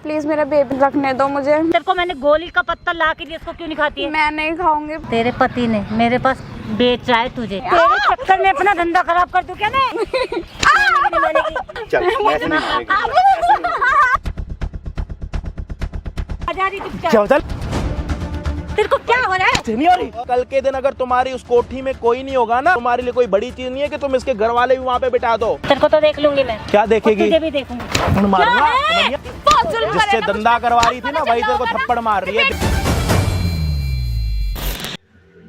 Please मेरा baby रखने दो मुझे। तेरे को मैंने गोली का पत्ता ला के दिया, इसको क्यों नहीं खाती है? मैं नहीं खाऊंगी। तेरे पति ने मेरे पास बेचा है तुझे, तेरे चक्कर में अपना धंधा खराब कर दूं क्या मैं? तेरे को क्या हो रहा है? कल के दिन अगर तुम्हारी उस कोठी में कोई नहीं होगा ना, तुम्हारे लिए कोई बड़ी चीज नहीं है कि तुम इसके घर वाले भी वहाँ पे बिठा दो। तेरे को तो देख लूंगी मैं। क्या देखेगी? तुझे भी देखूंगी। जिससे धंधा करवा रही थी ना, वही तेरे को थप्पड़ मार रही है।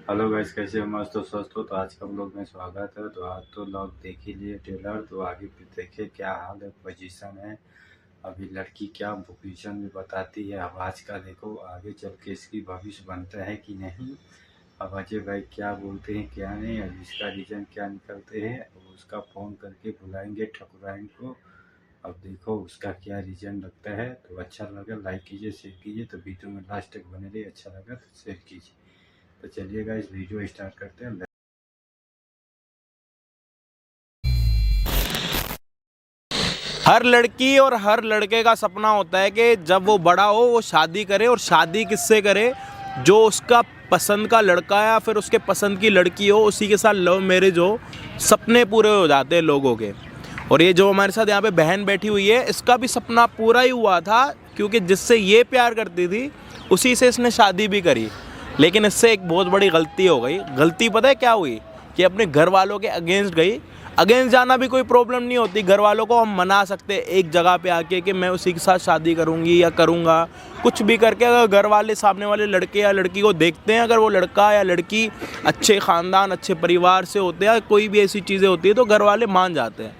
हेलो गाइस, कैसे हो? मस्त हो, स्वस्थ हो? तो आज का व्लॉग में स्वागत है। तो आज तो लोग देख ही लिए ट्रेलर, तो आगे भी देखे क्या हाल है, पोजीशन है अभी लड़की, क्या पोजीशन भी बताती है। अब आज का देखो आगे चल के इसकी भविष्य बनता है कि नहीं। अब अजय भाई क्या बोलते हैं क्या नहीं, अब इसका रीजन क्या निकलते हैं, उसका फ़ोन करके बुलाएंगे ठकुराइन को। अब देखो उसका क्या रीजन लगता है। तो अच्छा लगा लाइक कीजिए, शेयर कीजिए। तो वीडियो में लास्ट तक बने रहिए, अच्छा लगा तो शेयर कीजिए। तो चलिएगा इस वीडियो स्टार्ट करते हैं। हर लड़की और हर लड़के का सपना होता है कि जब वो बड़ा हो वो शादी करे, और शादी किससे करे? जो उसका पसंद का लड़का या फिर उसके पसंद की लड़की हो, उसी के साथ लव मैरिज हो। सपने पूरे हो जाते हैं लोगों के। और ये जो हमारे साथ यहाँ पे बहन बैठी हुई है, इसका भी सपना पूरा ही हुआ था, क्योंकि जिससे ये प्यार करती थी उसी से इसने शादी भी करी। लेकिन इससे एक बहुत बड़ी गलती हो गई। गलती पता है क्या हुई? कि अपने घर वालों के अगेंस्ट गई। अगेंस्ट जाना भी कोई प्रॉब्लम नहीं होती, घर वालों को हम मना सकते हैं एक जगह पे आके कि मैं उसी के साथ शादी करूंगी या करूंगा, कुछ भी करके। अगर घर वाले सामने वाले लड़के या लड़की को देखते हैं, अगर वो लड़का या लड़की अच्छे ख़ानदान अच्छे परिवार से होते हैं, कोई भी ऐसी चीज़ें होती है तो घर वाले मान जाते हैं।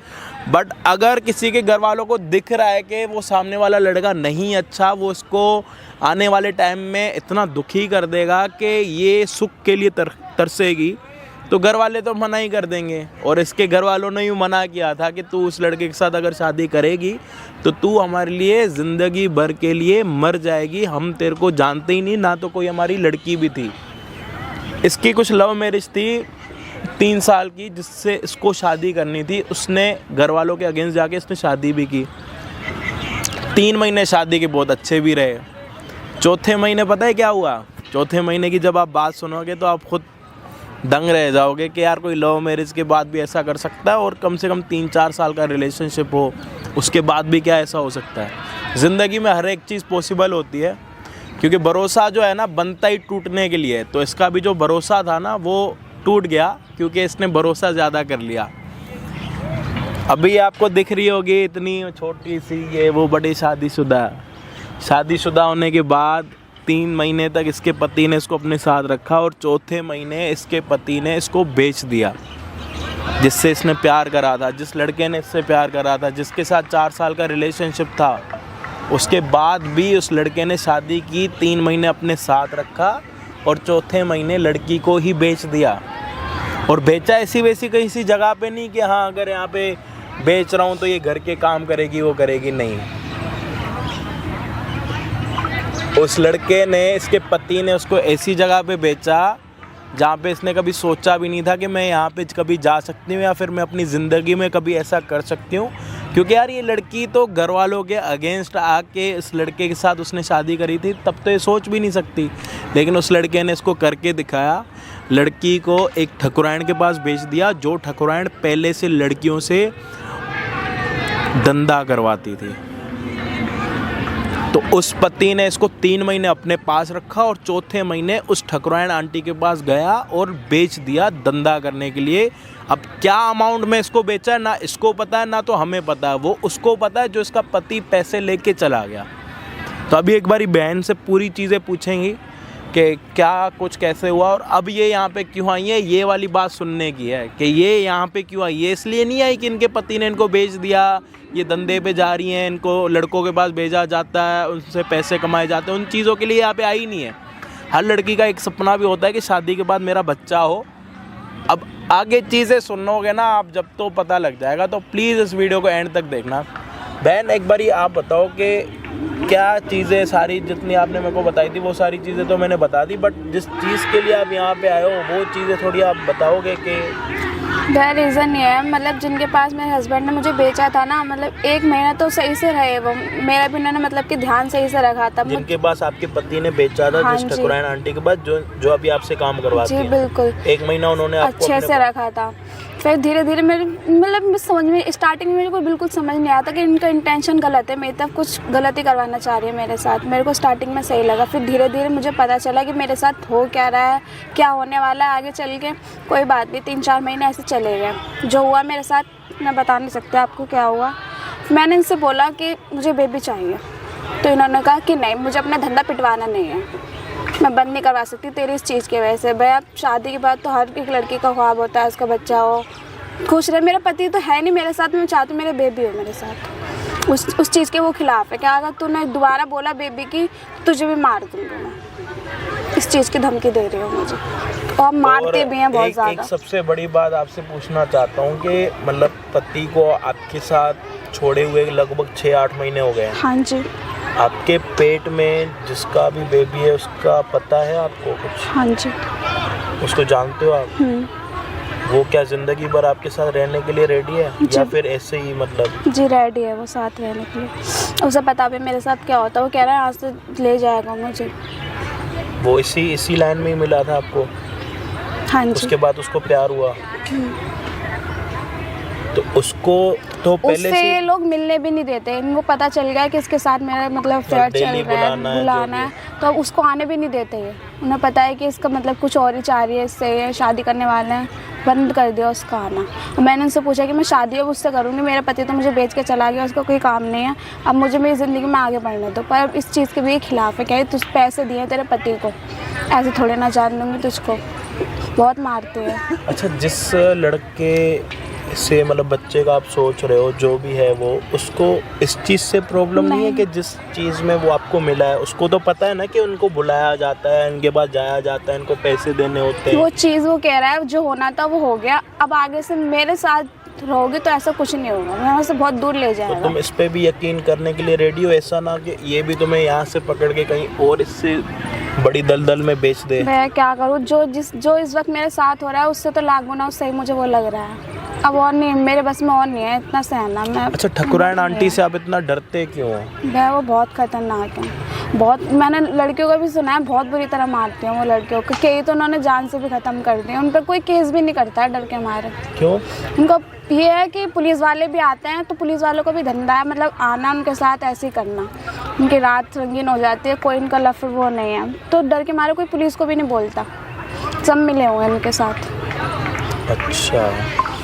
बट अगर किसी के घर वालों को दिख रहा है कि वो सामने वाला लड़का नहीं अच्छा, वो उसको आने वाले टाइम में इतना दुखी कर देगा कि ये सुख के लिए तरसेगी, तो घर वाले तो मना ही कर देंगे। और इसके घर वालों ने यूँ मना किया था कि तू उस लड़के के साथ अगर शादी करेगी तो तू हमारे लिए ज़िंदगी भर के लिए मर जाएगी, हम तेरे को जानते ही नहीं, ना तो कोई हमारी लड़की भी थी। इसकी कुछ लव मैरिज थी 3 साल की, जिससे इसको शादी करनी थी। उसने घर वालों के अगेंस्ट जाके इसने शादी भी की। 3 महीने शादी के बहुत अच्छे भी रहे। चौथे महीने पता है क्या हुआ? चौथे महीने की जब आप बात सुनोगे तो आप खुद दंग रह जाओगे कि यार कोई लव मैरिज के बाद भी ऐसा कर सकता है, और कम से कम 3-4 साल का रिलेशनशिप हो उसके बाद भी क्या ऐसा हो सकता है? ज़िंदगी में हर एक चीज़ पॉसिबल होती है, क्योंकि भरोसा जो है ना बनता ही टूटने के लिए। तो इसका भी जो भरोसा था ना वो टूट गया, क्योंकि इसने भरोसा ज़्यादा कर लिया। अभी आपको दिख रही होगी इतनी छोटी सी ये वो बड़ी शादीशुदा होने के बाद 3 महीने तक इसके पति ने इसको अपने साथ रखा, और चौथे महीने इसके पति ने इसको बेच दिया। जिससे इसने प्यार करा था, जिस लड़के ने इससे प्यार करा था, जिसके साथ 4 साल का रिलेशनशिप था, उसके बाद भी उस लड़के ने शादी की, 3 महीने अपने साथ रखा, और चौथे महीने लड़की को ही बेच दिया। और बेचा ऐसी वैसी कहीं सी जगह पे नहीं कि हाँ अगर यहाँ पे बेच रहा हूँ तो ये घर के काम करेगी वो करेगी, नहीं। उस लड़के ने, इसके पति ने उसको ऐसी जगह पे बेचा जहाँ पे इसने कभी सोचा भी नहीं था कि मैं यहाँ पे कभी जा सकती हूँ या फिर मैं अपनी ज़िंदगी में कभी ऐसा कर सकती हूँ। क्योंकि यार ये लड़की तो घर वालों के अगेंस्ट आके इस लड़के के साथ उसने शादी करी थी, तब तो ये सोच भी नहीं सकती। लेकिन उस लड़के ने इसको करके दिखाया। लड़की को एक ठकुराइन के पास भेज दिया, जो ठकुराइन पहले से लड़कियों से धंधा करवाती थी। तो उस पति ने इसको 3 महीने अपने पास रखा, और चौथे महीने उस ठकुराइन आंटी के पास गया और बेच दिया धंधा करने के लिए। अब क्या अमाउंट में इसको बेचा है ना इसको पता है, ना तो हमें पता है। वो उसको पता है जो इसका पति पैसे लेके चला गया। तो अभी एक बारी बहन से पूरी चीज़ें पूछेंगी कि क्या कुछ कैसे हुआ, और अब ये यहाँ पे क्यों आई है, ये वाली बात सुनने की है कि ये यहाँ पे क्यों आई। ये इसलिए नहीं आई कि इनके पति ने इनको बेच दिया, ये धंधे पे जा रही हैं, इनको लड़कों के पास भेजा जाता है, उनसे पैसे कमाए जाते हैं, उन चीज़ों के लिए यहाँ पे आई नहीं है। हर लड़की का एक सपना भी होता है कि शादी के बाद मेरा बच्चा हो। अब आगे चीज़ें सुनोगे ना आप जब, तो पता लग जाएगा। तो प्लीज़ इस वीडियो को एंड तक देखना। बहन एक बारी आप बताओ कि क्या चीज़ें, सारी जितनी आपने मेरे को बताई थी वो सारी चीज़ें तो मैंने बता दी, बट जिस चीज़ के लिए आप यहाँ पे आए हो वो चीज़ें थोड़ी आप बताओगे कि वह रीज़न ये है, मतलब जिनके पास मेरे हस्बैंड ने मुझे बेचा था ना, मतलब 1 महीना तो सही से रहे वो, मेरा भी उन्होंने मतलब कि ध्यान सही से रखा था। जिनके पास आपके पति ने बेचा था, हाँ जिस जी। ठकुराइन आंटी के पास जो अभी आपसे काम करवाती जी हैं। बिल्कुल, 1 महीना उन्होंने आपको अच्छे से रखा था। फिर धीरे धीरे मेरे मतलब समझ में, स्टार्टिंग में मेरे को बिल्कुल समझ नहीं आता कि इनका इंटेंशन गलत है, मेरी तरफ कुछ गलती करवाना चाह रही है मेरे साथ। मेरे को स्टार्टिंग में सही लगा, फिर धीरे धीरे मुझे पता चला कि मेरे साथ हो क्या रहा है, क्या होने वाला है आगे चल के। कोई बात नहीं, 3-4 महीने ऐसे चले गए। जो हुआ मेरे साथ मैं बता नहीं सकती आपको क्या हुआ। मैंने इनसे बोला कि मुझे बेबी चाहिए, तो इन्होंने कहा कि नहीं, मुझे अपना धंधा पिटवाना नहीं है, मैं बंद नहीं करवा सकती तेरी इस चीज़ की वजह से। भैया शादी के बाद तो हर एक लड़की का ख्वाब होता है उसका बच्चा हो, खुश रहे। मेरा पति तो है नहीं मेरे साथ, मैं चाहती हूँ मेरे बेबी हो मेरे साथ। उस चीज़ के वो खिलाफ है कि अगर तूने दोबारा बोला बेबी की तो तुझे भी मार दूँगी मैं। इस चीज़ की धमकी दे रही हूँ मुझे, और मारते भी हैं बहुत ज़्यादा। एक सबसे बड़ी बात आपसे पूछना चाहता हूँ कि मतलब पति को आपके साथ छोड़े हुए लगभग 6-8 महीने हो गए हैं। हाँ जी। आपके पेट में जिसका भी बेबी है उसका पता है आपको कुछ? हाँ जी। उसको जानते हो आप? वो क्या जिंदगी भर आपके साथ रहने के लिए रेडी है या फिर ऐसे ही मतलब? जी रेडी है वो साथ रहने के लिए। उसे पता भी मेरे साथ क्या होता है, वो कह रहा है आज से ले जाएगा मुझे। वो इसी लाइन में ही मिला था आपको? हाँ जी। उसके बाद उसको प्यार हुआ तो उसको तो पहले उससे से लोग मिलने भी नहीं देते। इनको पता चल गया कि इसके साथ मेरा मतलब फ्लर्ट चल डेली रहा है, बुलाना है, तो अब उसको आने भी नहीं देते ये। उन्हें पता है कि इसका मतलब कुछ और ही चाह रही है इससे, ये शादी करने वाले हैं, बंद कर दिया उसका आना। मैंने उनसे पूछा कि मैं शादी अब उससे करूँगी, मेरा पति तो मुझे बेच के चला गया, उसका कोई काम नहीं है, अब मुझे मेरी ज़िंदगी में आगे बढ़ने दो। पर अब इस चीज़ के भी खिलाफ है, क्या तुझ पैसे दिए तेरे पति को, ऐसे थोड़े ना जान दूँगी तुझको, बहुत मारते हैं। अच्छा, जिस लड़के से मतलब बच्चे का आप सोच रहे हो जो भी है, वो उसको इस चीज़ से प्रॉब्लम नहीं है कि जिस चीज़ में वो आपको मिला है उसको तो पता है ना कि उनको बुलाया जाता है, इनके पास जाया जाता है, इनको पैसे देने होते हैं। वो चीज़ वो कह रहा है जो होना था वो हो गया, अब आगे से मेरे साथ रहोगे तो ऐसा कुछ नहीं होगा, मैं वहाँ से बहुत दूर ले जाएगा। तो तुम इस पे भी यकीन करने के लिए रेडी हो, ऐसा ना कि ये भी तुम्हें यहाँ से पकड़ के कहीं और इससे बड़ी दलदल में बेच दे? मैं क्या करूँ, जो इस वक्त मेरे साथ हो रहा है उससे तो लाख गुना सही मुझे वो लग रहा है। अब और नहीं, मेरे बस में और नहीं है इतना सहना। मैं अच्छा, ठकुराइन आंटी से आप इतना डरते क्यों हो? मैं वो बहुत खतरनाक है, बहुत। मैंने लड़कियों का भी सुना है बहुत बुरी तरह मारती हैं वो लड़कियों को, कई तो उन्होंने जान से भी ख़त्म कर दिया। उन पर कोई केस भी नहीं करता है डर के मारे। क्यों? उनको ये है कि पुलिस वाले भी आते हैं तो पुलिस वालों को भी धंधा है, मतलब आना उनके साथ ऐसे ही करना, उनकी रात रंगीन हो जाती है, कोई इनका लफड़ वो नहीं है, तो डर के मारे कोई पुलिस को भी नहीं बोलता, सब मिले हुए हैं उनके साथ। अच्छा,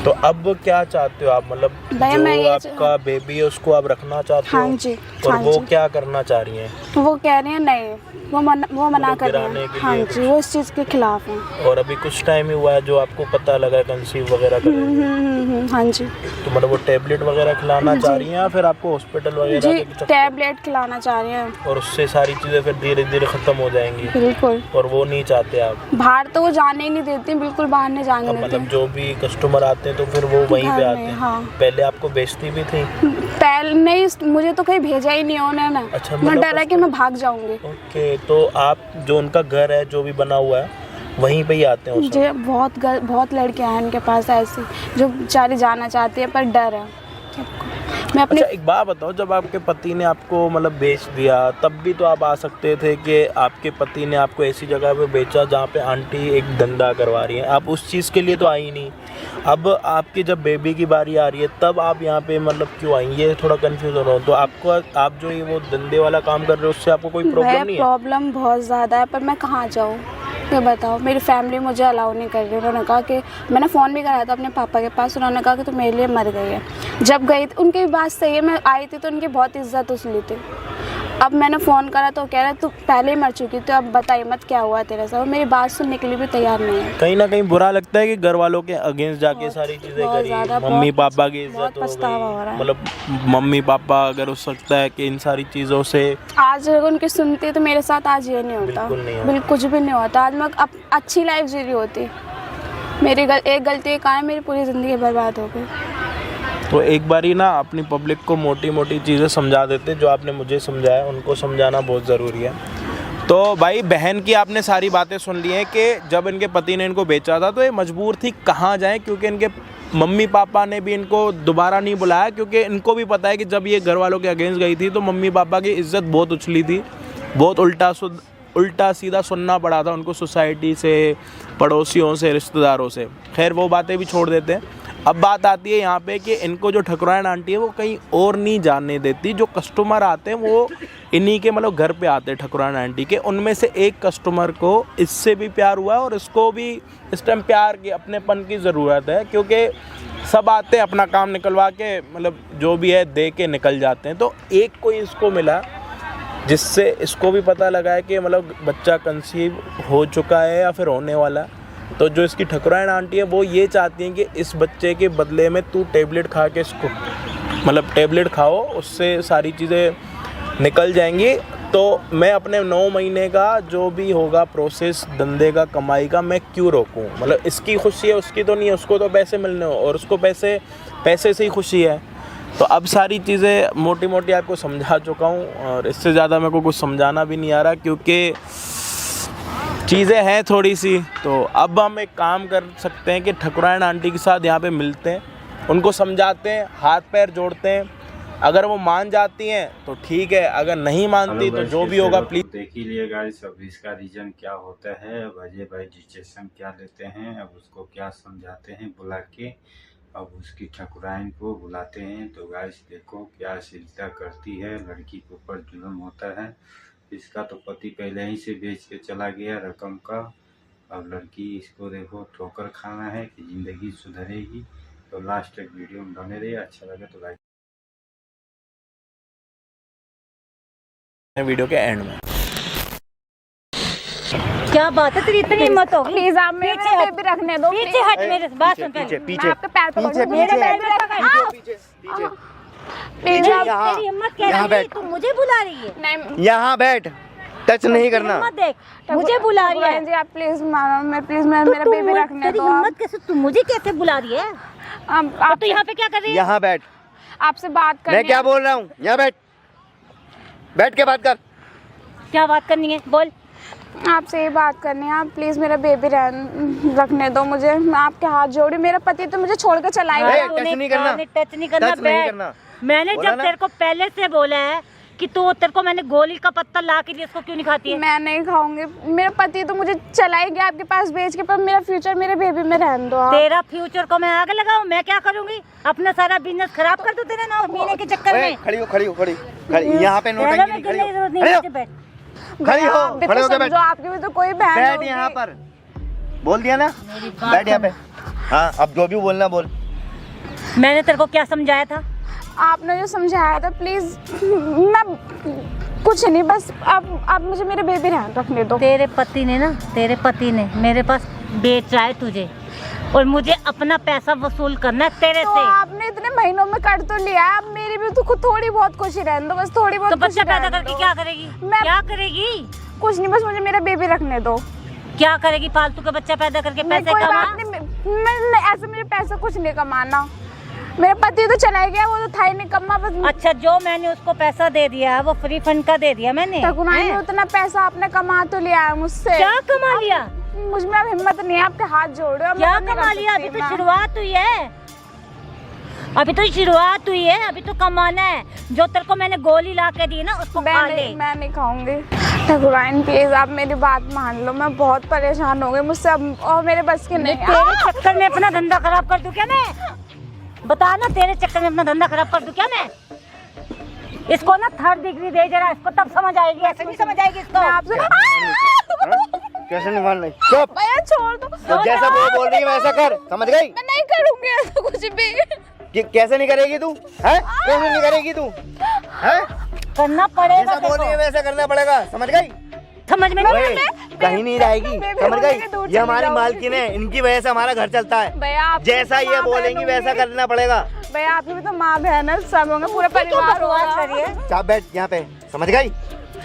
तो अब क्या चाहते हो आप, मतलब जो आपका बेबी है उसको आप रखना चाहते हो? हाँ जी। और हाँ वो जी। क्या करना चाह रही हैं? वो कह रही है नहीं, वो मना कर रही गिराने है। के हाँ लिए जी, वो इस चीज़ के खिलाफ है। और अभी कुछ टाइम ही हुआ है जो आपको पता लगा कंसीव वगैरह कर रही हैं। हाँ जी। तो मतलब वो टैबलेट वगैरह खिलाना चाह रही हैं या फिर आपको हॉस्पिटल वगैरह जी, के चक्कर? टैबलेट खिलाना चाह रही हैं। और उससे सारी चीज़ें फिर धीरे धीरे ख़त्म हो जाएंगी? बिल्कुल। और वो नहीं चाहते आप? बाहर तो वो जाने ही नहीं देती, बिल्कुल बाहर नहीं जाने देती। मतलब जो भी कस्टमर आते हैं तो फिर वो वहीं पे आते हैं? हाँ। पहले आपको बेचती भी थी? पहले नहीं, मुझे तो कहीं भेजा ही नहीं उन्होंने। अच्छा, मैं मतलब डरा कि मैं भाग जाऊंगी। ओके, तो आप जो उनका घर है जो भी बना हुआ है वहीं पे ही आते हैं? मुझे बहुत लड़कियां हैं उनके पास ऐसी जो बेचारी जाना चाहती है पर डर है। मैं अपनी अच्छा, एक बात बताओ, जब आपके पति ने आपको मतलब बेच दिया तब भी तो आप आ सकते थे कि आपके पति ने आपको ऐसी जगह पे बेचा जहाँ पे आंटी एक धंधा करवा रही है, आप उस चीज़ के लिए तो आई नहीं। अब आपकी जब बेबी की बारी आ रही है तब आप यहाँ पे मतलब क्यों आई? ये थोड़ा कंफ्यूज हो रहा हूँ। तो आपको, आप जो ये वो धंधे वाला काम कर रहे हो उससे आपको कोई प्रॉब्लम नहीं है? प्रॉब्लम बहुत ज़्यादा है, पर मैं कहाँ जाऊँ ये बताओ। मेरी फैमिली मुझे अलाउ नहीं कर रही। उन्होंने कहा कि, मैंने फ़ोन भी कराया था अपने पापा के पास, उन्होंने कहा कि तू मेरे लिए मर गई है। जब गई उनकी भी बात सही है, मैं आई थी तो उनकी बहुत इज्जत उसली थी। अब मैंने फ़ोन करा तो कह रहा तू पहले ही मर चुकी, तो अब बताइए मत क्या हुआ तेरे साथ। मेरी बात सुनने के लिए भी तैयार नहीं है। कहीं ना कहीं बुरा लगता है कि घर वालों के अगेंस्ट जाके सारी चीज़ें करी, मम्मी पापा की इज्जत हो गई। मतलब मम्मी पापा अगर हो सकता है कि इन सारी चीज़ों से आज अगर उनकी सुनती तो मेरे साथ आज ये नहीं होता, बिल्कुल कुछ भी नहीं होता। आज मैं अब अच्छी लाइफ जी रही होती। मेरी एक गलती के कारण मेरी पूरी ज़िंदगी बर्बाद हो गई। तो एक बारी ना अपनी पब्लिक को मोटी मोटी चीज़ें समझा देते, जो आपने मुझे समझाया उनको समझाना बहुत ज़रूरी है। तो भाई बहन की आपने सारी बातें सुन ली हैं कि जब इनके पति ने इनको बेचा था तो ये मजबूर थी कहाँ जाएं, क्योंकि इनके मम्मी पापा ने भी इनको दोबारा नहीं बुलाया, क्योंकि इनको भी पता है कि जब ये घर वालों के अगेंस्ट गई थी तो मम्मी पापा की इज्जत बहुत उछली थी, बहुत उल्टा सीधा सुनना पड़ा था उनको सोसाइटी से, पड़ोसियों से, रिश्तेदारों से। खैर वो बातें भी छोड़ देते हैं। अब बात आती है यहाँ पे कि इनको जो ठकुराइन आंटी है वो कहीं और नहीं जाने देती। जो कस्टमर आते हैं वो इन्हीं के मतलब घर पे आते हैं ठकुराइन आंटी के। उनमें से एक कस्टमर को इससे भी प्यार हुआ है और इसको भी इस टाइम प्यार की, अपनेपन की ज़रूरत है, क्योंकि सब आते हैं अपना काम निकलवा के, मतलब जो भी है दे के निकल जाते हैं। तो एक कोई इसको मिला जिससे इसको भी पता लगा है कि मतलब बच्चा कंसीव हो चुका है या फिर होने वाला है। तो जो इसकी ठकुराइन आंटी है वो ये चाहती हैं कि इस बच्चे के बदले में तू टेबलेट खा के इसको, मतलब टेबलेट खाओ, उससे सारी चीज़ें निकल जाएंगी। तो मैं अपने 9 महीने का जो भी होगा प्रोसेस धंधे का, कमाई का, मैं क्यों रोकूं? मतलब इसकी खुशी है, उसकी तो नहीं है, उसको तो पैसे मिलने हो और उसको पैसे से ही खुशी है। तो अब सारी चीज़ें मोटी मोटी आपको समझा चुका हूँ और इससे ज़्यादा मेरे को कुछ समझाना भी नहीं आ रहा, क्योंकि चीज़ें हैं थोड़ी सी। तो अब हम एक काम कर सकते हैं कि ठकुराइन आंटी के साथ यहाँ पे मिलते हैं, उनको समझाते हैं, हाथ पैर जोड़ते हैं। अगर वो मान जाती हैं तो ठीक है, अगर नहीं मानती तो जो भी होगा प्लीज़ देख ही लिए गाइस। अब इसका रीजन क्या होता है, अजय भाई डिसीजन क्या लेते हैं, अब उसको क्या समझाते हैं बुला के, अब उसकी ठकुराइन को बुलाते हैं। तो गाइस देखो क्या अश्लीलता करती है, लड़की के ऊपर जुल्म होता है। इसका तो पति पहले ही से बेच के चला गया रकम का, अब लड़की इसको देखो ठोकर खाना है कि ज़िंदगी सुधरेगी। तो लास्ट तक वीडियो में बने रहिए, अच्छा लगे तो लाइक। वीडियो के एंड में क्या बात है तेरी, इतनी हिम्मत होगी? प्लीज आप मेरे बेबी रखने दो। पीछे हट मेरे, बात सुन पहले। मैं आपके पैर पकड़ूंगी, मेरे बेबी रखना। प्लीज आप, तेरी हिम्मत कैसी है? तू मुझे बुला रही है? नहीं, यहाँ बैठ, टच नहीं करना। हिम्मत देख, मुझे बुला रही है। जी आप प्लीज मानो, मैं प्लीज मेरा बेबी रखने तेरी दो। हिम्मत कैसे, तू मुझे कैसे बुला रही है? आप तो यहाँ पे क्या कर रही है? यहाँ बैठ, आपसे बात करनी मैं क्या बोल रहा हूँ, यहाँ बैठ, बैठ के बात कर। क्या बात करनी है, बोल। आपसे ये बात करनी है, आप प्लीज मेरा बेबी रखने दो मुझे। मैं आपके हाथ जोड़ी, मेरा पति तो मुझे छोड़ के चला गया। टच नहीं करना, टच नहीं करना, टच नहीं करना। मैंने जब तेरे को पहले से बोला है कि तू, तेरे को मैंने गोली का पत्ता ला के दिया, इसको क्यों नहीं खाती है? मैं नहीं खाऊंगी, मेरा पति तो मुझे चला ही गया आपके पास बेच के, पर मेरा फ्यूचर मेरे बेबी में रहने दो आप। तेरा फ्यूचर को मैं आगे लगाऊं? मैं क्या करूंगी? अपना सारा बिजनेस खराब कर दूं तेरे ना पीने के चक्कर में? खड़ी हो, यहाँ पे नोटंकी नहीं, खड़ी हो, खड़े होके बैठ। आपकी भी तो कोई बहन बैठ होगी। यहाँ पर, बोल दिया ना, बैठ यहाँ पे। हाँ अब जो भी बोलना बोल। मैंने तेरे को क्या समझाया था? आपने जो समझाया था, प्लीज मैं कुछ नहीं, बस आप मुझे मेरे बेबी रखने दो। तेरे पति ने मेरे पास बेचा है तुझे, और मुझे अपना पैसा वसूल करना है तेरे तो से। आपने इतने महीनों में कर तो लिया, अब मेरी भी तो थोड़ी बहुत खुशी रहने दो, बस थोड़ी बहुत। तो बच्चा पैदा करके क्या करेगी? क्या करेगी? कुछ नहीं, बस मुझे मेरा बेबी रखने दो। क्या करेगी? फालतू का बच्चा पैदा करके पैसे कोई कमा? बात नहीं, मैं ऐसे मुझे पैसा कुछ नहीं कमाना। मेरा पति तो चला गया, वो तो था ही नहीं कमा बस। अच्छा, जो मैंने उसको पैसा दे दिया है वो फ्री फंड का दे दिया मैंने। ठकुराइन उतना पैसा आपने कमा तो लिया है मुझसे। क्या कमा लिया? मुझ में अब हिम्मत नहीं है, आपके हाथ जोड़ रहे हो। क्या कमा लिया? अभी तो शुरुआत हुई है, अभी तो कमाना है। जो तेरे को मैंने गोली ला के दी ना, उसको खा ले। मैं नहीं खाऊंगी। ठकुराइन प्लीज आप मेरी बात मान लो, मैं बहुत परेशान हो गई मुझसे अब, और मेरे बस के नहीं। तेरे चक्कर में अपना धंधा खराब कर दूं क्या मैं? बता ना, तेरे चक्कर में अपना धंधा खराब कर दूं क्या मैं? इसको ना 3rd डिग्री दे जरा, इसको तब समझ आएगी, ऐसे नहीं समझ आएगी इसको। आपसे कैसे नहीं मान रही? चुप, भैया छोड़ दो। तो जैसा वो बोल रही है वैसा कर, समझ गई? मैं नहीं करूंगी ऐसा कुछ भी। कैसे नहीं करेगी तू? है कैसे नहीं करेगी तू? है करना पड़ेगा, जैसा बोल रही है वैसा करना पड़ेगा, समझ गई? समझ में ओए, कहीं नहीं जाएगी, समझ गई? ये हमारी मालकिन है, इनकी वजह से हमारा घर चलता है। भैया आप जैसा ये बोलेंगी वैसा करना पड़ेगा। भैया आपकी भी तो माँ बहन है, सब होंगे, पूरा परिवार होगा। चाप बैठ यहाँ पे, समझ गई?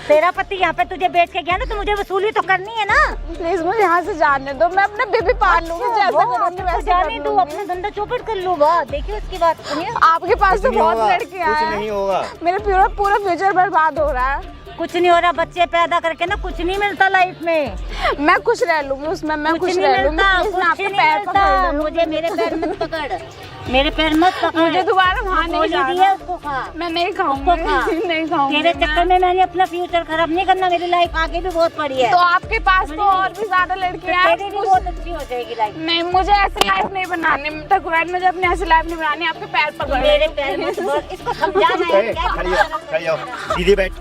तेरा पति यहाँ पे तुझे बेच के गया ना, तो मुझे वसूली तो करनी है ना। प्लीज मुझे यहाँ से जाने दो, मैं अपना बेबी पाल लूंगी, जैसा करूंगी वैसे जाने दो, अपना धंधा चौपट कर लूंगा। देखिए उसकी बात सुनिए। आपके पास तो बहुत लड़कियां कुछ हैं, नहीं होगा। मेरा पूरा फ्यूचर बर्बाद हो रहा है। कुछ नहीं हो रहा, बच्चे पैदा करके ना कुछ नहीं मिलता लाइफ में। मैं खुश रह लूंगी उसमें, मैं कुछ खुश नहीं रह लूंगी। मिलता, प्लीज मैं कुछ आपके नहीं पैर मिलता। पकड़ लूंगी। मुझे मेरे पैर मत पकड़, मेरे पैर मत पकड़। मुझे दोबारा वहाँ नहीं गोली दी है जाना। उसको खा। मैं नहीं उसको खाऊंगी, खा। नहीं खाऊंगी। तेरे चक्कर में मैंने अपना फ्यूचर खराब नहीं करना, मेरी लाइफ आगे भी बहुत पड़ी है। तो आपके पास तो और भी ज्यादा लड़कियां हैं। तेरी भी बहुत अच्छी हो जाएगी लाइफ। नहीं, मुझे ऐसी लाइफ नहीं बनानी ठकुराइन, मुझे अपनी ऐसी लाइफ नहीं बनानी। आपके पैर पकड़ मेरे पैर मत पकड़, इसको समझाना है क्या? खड़ी हो, खड़ी हो, सीधी बैठ।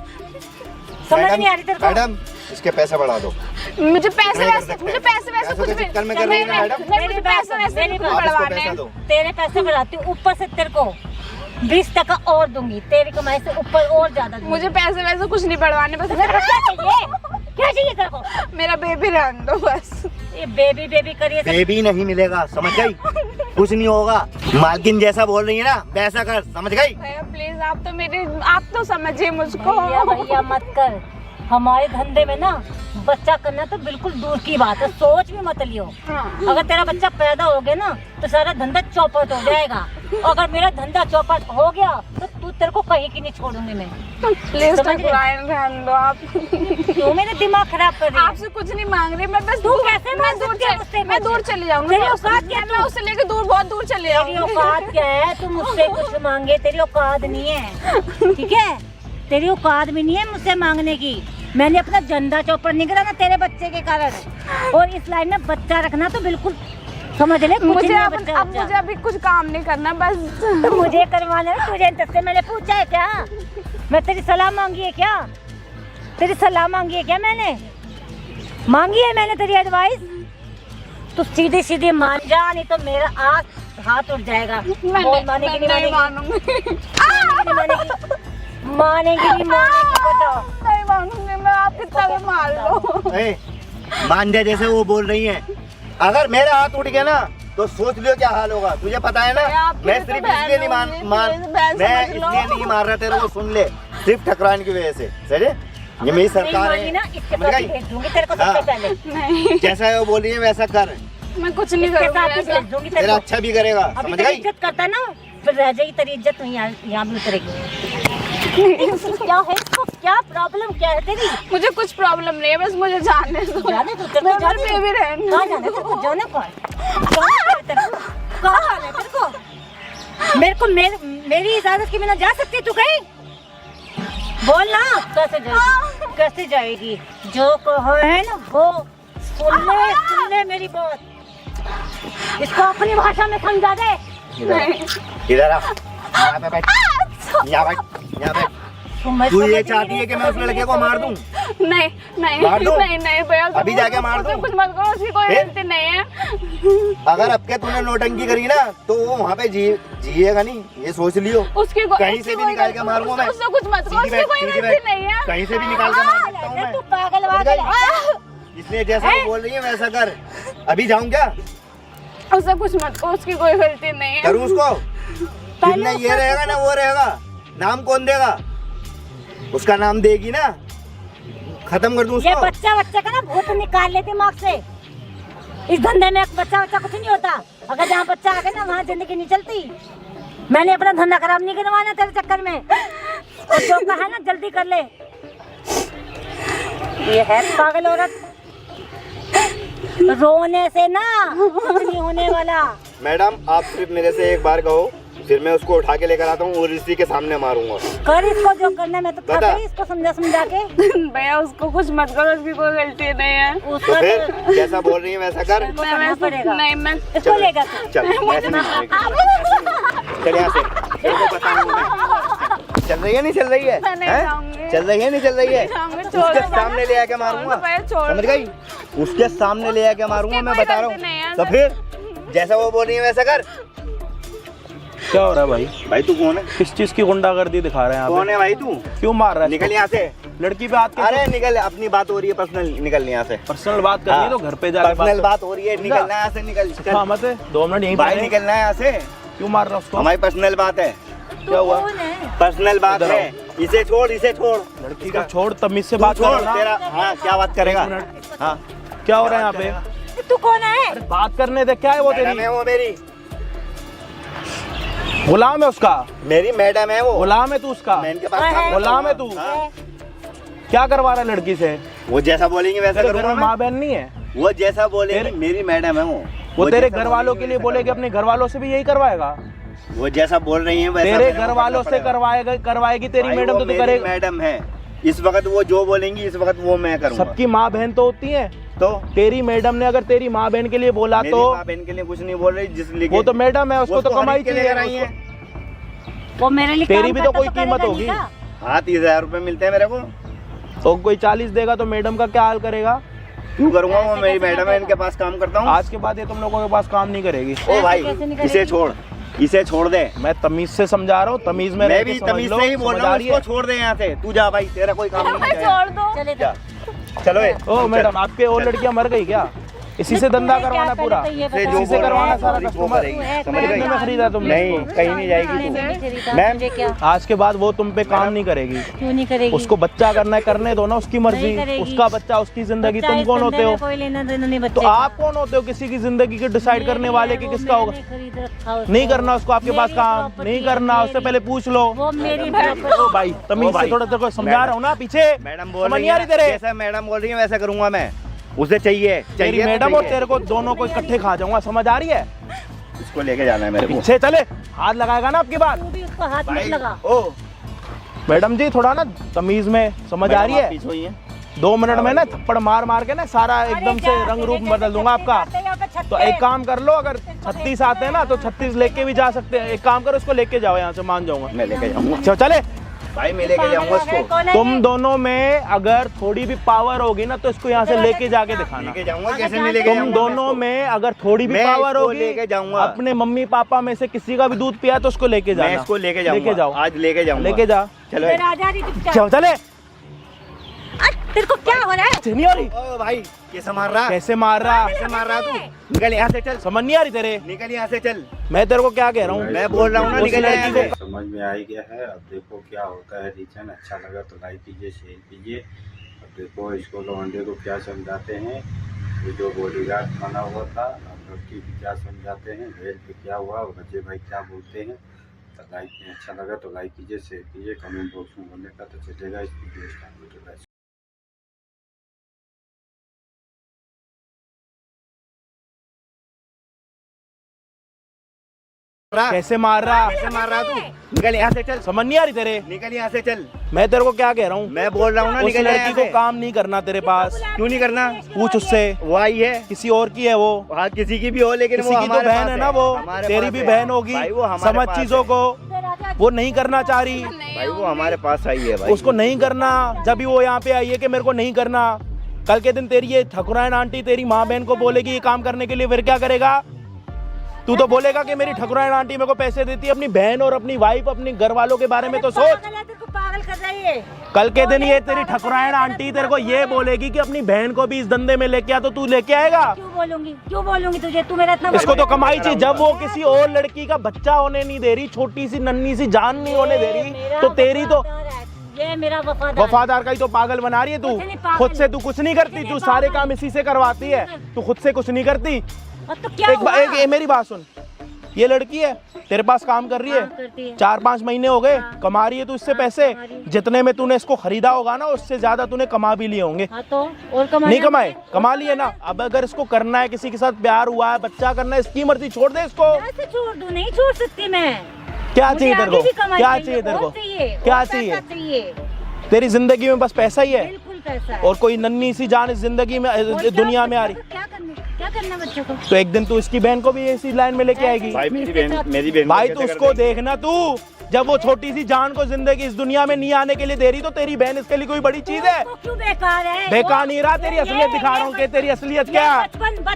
समझ नहीं आ रही तेरे को? मैडम इसके पैसे बढ़ा दो। मुझे पैसे नहीं कर वैसे, सकते। मुझे पैसे वैसे पैसों कुछ के भी चक्कर में कर रही है ना मैडम? नहीं, मुझे पैसे वैसे मेरी बिल्कुल बात- आप इसको बढ़वाने पैसा हैं। दो। तेरे पैसे बढ़ाती हूँ, ऊपर से तेरे को 20% और दूंगी, तेरी कमाई से ऊपर और ज्यादा दूंगी। मुझे पैसे वैसे कुछ नहीं बढ़वाने, बस तेरे को क्या चाहिए? क्या चाहिए तेरे को? मेरा बेबी रहने दो बस। ये बेबी बेबी करिए सब। बेबी नहीं मिलेगा, समझ गई? कुछ नहीं होगा। मालकिन जैसा बोल रही है ना वैसा कर, समझ गई? भैया प्लीज, आप तो समझिए मुझको। भैया भैया मत कर, हमारे धंधे में ना बच्चा करना तो बिल्कुल दूर की बात है, सोच भी मत लियो। हाँ। अगर तेरा बच्चा पैदा हो गया ना तो सारा धंधा चौपट हो जाएगा। अगर मेरा धंधा चौपट हो गया तो तू तेरे को कहीं की नहीं छोड़ूंगी मैं। प्लीज समझ रहे? ठकुराइन रहने दो आप। क्यों मेरा दिमाग खराब कर रही है? आपसे कुछ नहीं मांग रही, मैं बस तू कैसे मैं मांग दूर सकती है मुझसे? मैं दूर चली जाऊंगी। तेरी मैं औकात क्या है? मैं उससे लेके दूर, बहुत दूर चली तेरी जाऊंगी। औकात क्या है? तू मुझसे कुछ मांगे, तेरी औकात नहीं है, ठीक है? तेरी औकात भी नहीं है मुझसे मांगने की। मैंने अपना झंडा चौपट नहीं करा ना तेरे बच्चे के कारण, और इस लाइन में बच्चा रखना तो बिल्कुल समझ ले। कुछ मुझे नहीं है अब बच्चा अब बच्चा। मुझे अभी कुछ काम नहीं करना बस। तो मुझे करवाना है, तुझे तुझसे मैंने पूछा है क्या? मैं तेरी सलाह मांगी है क्या? तेरी सलाह मांगी है क्या मैंने? मांगी है मैंने तेरी एडवाइस? तो सीधी सीधी मान जा, नहीं तो मेरा हाथ उठ जाएगा। बोल मानेगी नहीं नहीं मानेगी? मानूंगी। मानेगी नहीं मानेगी बताओ। नहीं मानूंगी मैं, आप कितना भी मार लो। ए, मान जा जैसे वो बोल रही है। अगर मेरा हाथ उठ गया ना तो सोच लियो क्या हाल होगा, तुझे पता है ना। आप मैं मेरी तो सिर्फ बहन इसलिए नहीं होंगी, मैं समझ लो। इसलिए नहीं मार रहा तेरे को, सुन ले, सिर्फ ठकुराइन की वजह से। समझे? ये मेरी सरकार नहीं मानी ना, है, इसके समझ साथ गई? भेज दूंगी तेरे को सबसे हाँ। पहले। नहीं, जैसा है वो बोल रही है वैसा कर, मैं कुछ नहीं इसके साथ ही करूंगी भेज ऐसा। दूंगी तेरे तेरा को। अच्छा भी करेगा, अभी समझ तेरी गई? इज्जत करता ना, फिर रह जाएगी तेरी इज्जत, तो यहाँ भी उतरेगी। क्या है इसको? क्या प्रॉब्लम क्या है तेरी? मुझे कुछ प्रॉब्लम नहीं है, बस मुझे जाने दो। जाने दो, तेरे को मैं जाने दो। बेबी रहने कहाँ जाना है तेरे को? जाने कौन? जाने कौन तेरे को? कहाँ जाना है तेरे को? मेरी इजाजत के बिना जा सकती है तू कहीं? बोल ना, कैसे जाएगी? कैसे जाएगी? जो कहो है ना वो सुन ले मेरी बात। इसको अपनी भाषा में समझा दे। इधर आ, यहाँ पे बैठ, यहाँ बैठ, यहाँ बैठ। तू ये चाहती है कि मैं उस लड़के को मार दूं? नहीं नहीं मार दूं? नहीं नहीं भैया, अभी जाके मार उससे दूं? कुछ मत करो, उसकी कोई फिर? गलती नहीं है। अगर अब के तूने नौटंकी करी ना तो वो वहाँ पे जिएगा नहीं, ये सोच लियो। उसकी कहीं से भी निकाल के मारूंगा मैं। उससे कुछ मत करो, सीधी उसकी बैठ, कोई सीधी गलती बैठ। नहीं है। कहीं से भी निकाल के मार सकता हूँ मैं। तू पागल समझ वागल गई? है? इसलिए जैसा वो बोल रही है वैसा कर। अभी जाऊँ क्या? उससे कुछ मत करो, उसकी कोई गलती नहीं है। करूँ उसको? जितना ये रहेगा ना वो रहेगा। नाम कौन देगा? उसका नाम देगी ना, खत्म कर दूं ये उसको। बच्चा का ना भूत निकाल ले दिमाग से। इस धंधे में बच्चा कुछ नहीं होता। अगर जहाँ बच्चा आ गया ना वहाँ जिंदगी नहीं चलती। मैंने अपना धंधा खराब नहीं करवाना तेरे चक्कर में। और जो कहा ना जल्दी कर ले। ये है पागल औरत। रोने से ना कुछ नहीं होने वाला। मैडम आप सिर्फ मेरे से एक बार कहो, फिर मैं उसको उठा के लेकर आता हूँ और इसी के सामने मारूंगा। कर इसको जो करना है, मैं तो थक बता। गई इसको समझा के। भैया उसको कुछ मत करो, उसकी कोई गलती नहीं है। तो उसका फिर जैसा बोल रही है वैसा कर। को करना पड़ेगा। नहीं मैं इसको लेगा तू। चल ऐसे नहीं चलेगा। चल यहाँ से, तेरे को बताऊंगा मैं। चल रही है नहीं चल रही है? मैं नहीं हैं? जाऊंगी। चल रही है नहीं चल रही है? जाऊंगी, छोड़ उसके दो। सामने ले आके मारूंगा, भैया छोड़ समझ गई? उसके सामने ले आके मारूंगा, उसकी मैं कोई बता रहा गलती नहीं है। हूँ। तो फिर जैसा वो बोल रही है वैसा कर। क्या हो रहा है भाई? भाई तू कौन है? किस चीज की गुंडागर्दी दिखा रहे हैं कौन आप? है भाई तू? क्यों मार रहा है? निकल यहाँ से। लड़की पे हाथ के अरे निकल, अपनी बात हो रही है पर्सनल, निकल यहाँ से। पर्सनल बात करनी है तो घर पे जाके पर्सनल कर। बात हो रही है, निकलना है यहाँ से, निकल चल। हाँ मत है, 2 मिनट यहीं भाई पे निकलना है यहाँ से, क्यों मार रहा है उसको? हमारी पर्सनल बात है। क्या हुआ? कौन है? पर्सनल बात इधर है, इसे छोड़, इसे छोड़। लड़की का छोड़, तमीज से तू बात छोड़, करो ना। तेरा हाँ क्या बात करेगा? एक मिनट। हाँ क्या हो रहा है यहाँ पे? तू कौन है? बात करने दे, क्या है वो मैडम तेरी? है वो मेरी, गुलाम है उसका? मेरी मैडम है वो। गुलाम है तू उसका? मैं इनके पास काम करता गुलाम है हूँ। तू? हाँ। क्या करवा रहा है लड़की से? वो जैसा बोलेंगे वैसा तेरे घर करूंगा में मैं। माँ बहन नहीं है? वो जैसा बोलेंगे, तेरे- मेरी मैडम है वो तेरे जैसा घर वालों के बोलेंगे लिए वैसा बोले कि अपने घर वालों से भी यही करवाएगा? करूंगा। वो जैसा बोल रही है वैसा तेरे मेरे को घर करना वालों से पड़ेगा। करवाएगी तेरी भाई, मैडम वो तो तू मेरी करेगा। मैडम है, इस वक्त वो जो बोलेंगी इस वक्त वो मैं करूंगा। सबकी माँ बहन तो होती है। तो तेरी मैडम ने अगर तेरी माँ बहन के लिए बोला मेरी तो माँ बहन के लिए कुछ नहीं बोल रही, जिस लिए वो तो मैडम है, उसको तो कमाई के चाहिए। लेकर आई है। वो मेरे लिए तेरी काम भी तो करता कोई करेगा कीमत नहीं होगी। का? हाँ 30,000 रुपए मिलते हैं मेरे को, तो कोई 40 देगा तो मैडम का क्या हाल करेगा? क्यों करूंगा? वो ऐसे मेरी कैसे मैडम है, इनके पास काम करता हूँ। आज के बाद ये तुम लोगों के पास काम नहीं करेगी। ओ भाई कैसे नहीं इसे करेगी? छोड़, इसे छोड़ दे। मैं तमीज से समझा रहा हूँ, तमीज में रह मैं के भी समझ तमीज लो, से ही बोल समझ रहा आ हूँ, रही इसको है? छोड़ दे यहाँ से। तू जा भाई, तेरा कोई काम नहीं है। छोड़ दो। चले जा। तो चलो ए, ओ मैडम, आपके और लड़कियां मर गई क्या? इसी से धंधा करवाना पूरा? से जो इसी से बोल रहा करवाना है, सारा वो कस्टमर? करेगी। समझ कितने गई? में खरीदा तुमने नहीं इसको? कहीं नहीं जाएगी तू। मैम क्या आज के बाद वो तुम पे काम नहीं करेगी। क्यों नहीं करेगी? उसको बच्चा करना है, करने दो ना, उसकी मर्जी, नहीं करेगी। उसका बच्चा, उसकी जिंदगी। बच्चा तुम इस कौन धंधे होते में हो? कोई लेना देना नहीं बच्चे तो का। आप कौन होते हो किसी की जिंदगी के डिसाइड करने वाले कि वो किसका होगा? मैंने खरीद रखा उसको। नहीं करना उसको आपके पास मेरी काम, प्रॉपर्टी नहीं है, करना, उससे मेरी। पहले पूछ लो। वो मेरी ओ प्रॉपर्टी। भाई तमीज ओ भाई, से थोड़ा तेरे को समझा रहा हूँ ना, पीछे मैडम बोल समझ रही नहीं आ रही है, तेरे? जैसा मैडम बोल रही है वैसा करूंगा मैं। उसे चाहिए तेरी तो मैडम और चाहिए। तेरे को दोनों को इकट्ठे खा जाऊंगा, समझ आ रही है? इसको लेके जाना है मेरे को। पीछे चले, हाथ लगाएगा ना आपकी बात। तू भी उसको हाथ मत भाई लगा। ओ मैडम जी थोड़ा ना तमीज में समझ आ रही है? पीछे हुई है। 2 मिनट में ना थप्पड़ मार मार के ना सारा एकदम से रंग रूप बदल दूंगा आपका। तो एक काम कर लो, अगर 36 आते हैं ना तो 36 लेके भी जा सकते हैं। एक काम करो, इसको लेके जाओ यहाँ से, मान जाऊंगा। मैं लेके जाऊंगा चले। भाई, मैं लेके जाऊंगा इसको। तुम दोनों में अगर थोड़ी भी पावर होगी ना तो इसको यहाँ से लेके जाके दिखाना। लेके जाऊंगा, कैसे नहीं लेके तुम जाऊंगा? दोनों में अगर थोड़ी भी मैं पावर इसको होगी, लेके जाऊंगा। अपने मम्मी पापा में से किसी का भी दूध पिया तो उसको लेके मैं जाना। इसको लेके जाऊंगा। लेके जाओ, आज लेके जाऊंगा। लेके जा। चलो फिर आ जा रही चुपचाप। चलो चले। तेरे को क्या हो रहा है? नहीं आ रही? ओ भाई, कैसे मार रहा? कैसे मार रहा? कैसे मार रहा तू? निकल यहाँ से, चल। समझ नहीं आ रही तेरे? निकल यहाँ से, चल। मैं तेरे को क्या कह रहा हूँ? मैं बोल रहा हूँ ना, उस निकल लड़की यहाँ से। समझ में आ ही गया है। अब देखो क्या होता है रीजन। अच्छा लगा तो लाइक कीजिए, शेयर कीजिए। अब देखो इसको लौंडे को क्या समझाते हैं। ये जो बॉडीगार्ड बना हुआ था, अब लड़की को क्या समझाते हैं, हेल्प पे क्या हुआ, और बच्चे भाई क्या बोलते हैं। तो लाइक में अच्छा लगा तो लाइक कीजिए, शेयर कीजिए, कमेंट बॉक्स में बोलने का तो चलेगा। इस वीडियो स्टार्ट। कैसे मार रहा? कैसे मार रहा तू? निकल यहाँ से, चल। समझ नहीं आ रही तेरे? निकल यहाँ से, चल। मैं तेरे को क्या कह रहा हूँ? मैं बोल रहा हूँ ना, उस निकल लड़की यहाँ को से। काम नहीं करना तेरे पास। क्यों नहीं करना? पूछ उससे, वो आई है। किसी और की है वो। हाँ, किसी की भी हो, लेकिन किसी वो की तो हमारे बहन पास है ना वो, हमारे तेरी पास भी है। बहन होगी। भाई, वो हमारे समझ पास चीजों है। को, वो नहीं करना चाह रही। भाई, वो हमारे पास आई है भाई। उसको नहीं करना। जब भी वो यहाँ पे आई है कि मेरे को नहीं करना, कल के दिन तेरी ये ठकुराइन आंटी तेरी माँ बहन को बोलेगी ये काम करने के लिए, फिर क्या करेगा? तू तो बोलेगा कि मेरी ठकुराइन आंटी मेरे को पैसे देती है। अपनी बहन और अपनी वाइफ, अपनी घर वालों के बारे में तो सोच। पागल है, तेरे को पागल कर रही है। कल के दिन ये तेरी ठकुराइन आंटी तेरे को ये बोलेगी कि अपनी बहन को भी इस धंधे में लेके आ, तो तू लेके आएगा? क्यों बोलूंगी तुझे? तू मेरा इतना इसको तो कमाई चाहिए। जब वो किसी और लड़की का बच्चा होने नहीं दे रही, छोटी सी नन्ही सी जान नहीं होने दे रही, तो तेरी तो ये मेरा वफादार। वफादार का ही तो पागल बना रही है कुछ नहीं तू। पागल। खुद से तू कुछ नहीं करती, तू सारे काम इसी से करवाती है। तू खुद से कुछ नहीं करती। और तो क्या हुआ? एक मेरी बात सुन, ये लड़की है तेरे पास काम कर रही करती है, है। 4-5 महीने हो गए, कमा रही है तू इससे पैसे। कमा रही है। जितने में तूने इसको खरीदा होगा ना, उससे ज्यादा तूने कमा भी लिए होंगे। हाँ तो और कमा नहीं कमाए? कमा लिए ना। अब अगर इसको करना है, किसी के साथ प्यार हुआ है, बच्चा करना है, इसकी मर्जी, छोड़ दे इसको। कैसे छोड़ दूं? नहीं छोड़ सकती मैं। क्या मुझे चाहिए तेरे आगे को? भी कमाई क्या चाहिए, चाहिए तेरे और को? चाहिए, क्या और चाहिए? पैसा चाहिए? तेरी जिंदगी में बस पैसा ही है, बिल्कुल पैसा है। और कोई नन्ही सी जान इस जिंदगी में, और क्या दुनिया में आ रही। क्या करना बच्चों को? तो एक दिन तू इसकी बहन को भी इसी लाइन में लेके आएगी। भाई, मेरी बहन भाई तू उसको देखना, तू जब वो छोटी सी जान को जिंदगी इस दुनिया में नहीं आने के लिए दे रही, तो तेरी बहन इसके लिए कोई बड़ी चीज है? वो क्यों बेकार है? बेकार नहीं रहा, तेरी असलियत दिखा रहा हूँ कि तेरी असलियत क्या,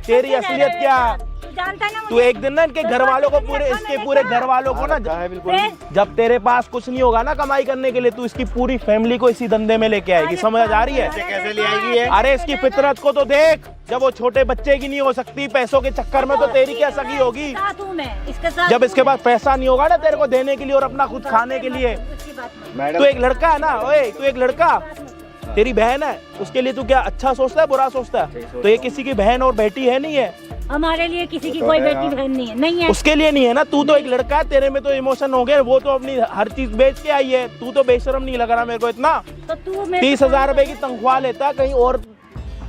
तेरी असलियत क्या। जानता है ना तू एक दिन ना इनके घर वालों को, पूरे इसके पूरे घर वालों को ना, है बिल्कुल। जब तेरे पास कुछ नहीं होगा ना कमाई करने के लिए, तू इसकी पूरी फैमिली को इसी धंधे में लेके आएगी। समझ आ रही है? कैसे ले आएगी ये? अरे इसकी फितरत को तो देख, जब वो छोटे बच्चे की नहीं हो सकती पैसों के चक्कर में, तो तेरी क्या सगी होगी? साथ हूँ मैं, इसके साथ जब इसके पास पैसा नहीं होगा ना तेरे को देने के लिए और अपना खुद खाने के लिए। उसकी बात मत। मैडम, तू एक लड़का है ना, ओए तू एक लड़का, तेरी बहन है, उसके लिए तू क्या अच्छा सोचता है बुरा सोचता है? तो ये किसी की बहन और बेटी है नहीं है, हमारे लिए किसी की कोई बेटी बहन नहीं है, नहीं है। उसके लिए नहीं है ना। तू तो एक लड़का है, तेरे में तो इमोशन हो गए, वो तो अपनी हर चीज बेच के आई है। तू तो बेशरम नहीं लग रहा मेरे को इतना। तो तू 30,000 रुपए की तनख्वाह लेता कहीं और,